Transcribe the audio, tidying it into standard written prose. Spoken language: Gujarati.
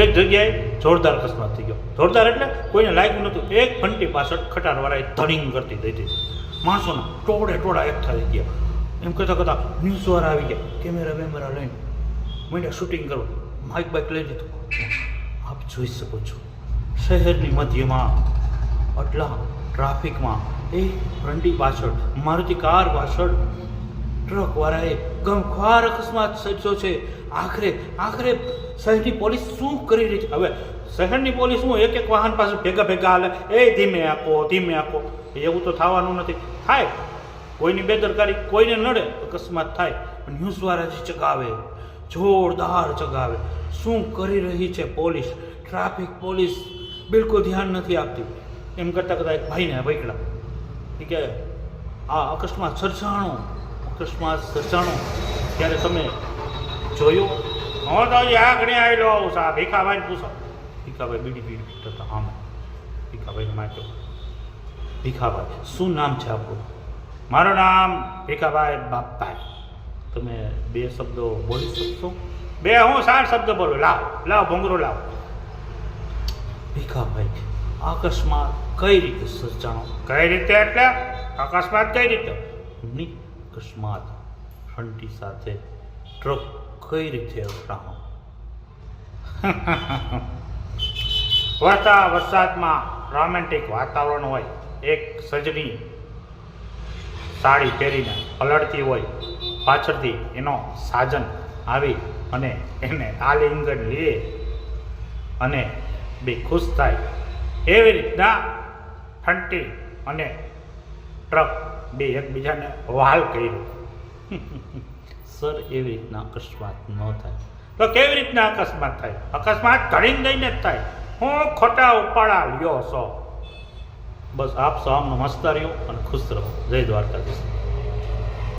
એક જગ્યાએ જોરદાર અકસ્માત થઈ ગયો. જોરદાર એટલે કોઈને લાગ્યું નહોતું. એક ઘંટી પાછળ ખટારવાળાએ ધડિંગ કરતી દીધી. માણસોના ટોળા એક થઈ ગયા. એમ કહેતા ન્યૂઝવાળા આવી ગયા, કેમેરા લઈને માંડ્યા શૂટિંગ કરવા. માઇક બાઇક લઈ લીધું. આપ જોઈ શકો છો શહેરની મધ્યમાં આટલા ટ્રાફિકમાં એ ઘંટી પાછળ મારુતિ કાર પાછળ ટ્રકવાળાએ ગમખ્વાર અકસ્માત સર્જ્યો છે. આખરે શહેરની પોલીસ શું કરી રહી છે? હવે શહેરની પોલીસ શું એક વાહન પાસે ભેગા હાલે, એ ધીમે આપો. એવું તો થવાનું નથી. થાય કોઈની બેદરકારી કોઈને નડે, અકસ્માત થાય. ન્યૂઝવાળા જે ચગાવે, જોરદાર ચગાવે. શું કરી રહી છે પોલીસ? ટ્રાફિક પોલીસ બિલકુલ ધ્યાન નથી આપતી. એમ કરતાં એક ભાઈને પકડા કે આ અકસ્માત સર્જાણો ત્યારે તમે જોયું? હું તો આગળ આવેલો આવું સાહેબ. ભીખાભાઈને પૂછો. ભીખાભાઈ બીડી થતા આમ ભીખાભાઈને માર્યો. ભીખાભાઈ, શું નામ છે આપણું? મારું નામ ભીખાભાઈ બાપભાઈ. તમે 2 શબ્દો બોલી શકશો? 2 હું 4 શબ્દ બોલું. લાવ ભૂંગરો લાવ. ભીખાભાઈ, અકસ્માત કઈ રીતે સર્જાણો? કઈ રીતે એટલે અકસ્માત કઈ રીતે? અકસ્માત ઘંટી સાથે ટ્રક કઈ રીતે અથડાણો? વરસાદમાં રોમેન્ટિક વાતાવરણ હોય. એક સજની સાડી પહેરીને પલળતી હોય, પાછળથી એનો સાજન આવી અને એને આલિંગન લે અને બે ખુશ થાય. એવી રીતના ઘંટી અને ટ્રક બે એકબીજાને વહાલ કર્યું. સર, એવી રીતના અકસ્માત ન થાય તો કેવી રીતના અકસ્માત થાય? અકસ્માત ઘડીને દઈને જ થાય. હું ખોટા ઉપાડા લ્યો છો. બસ આપ સૌ મસ્ત રહ્યો અને ખુશ રહો. જય દ્વારકાધીશ.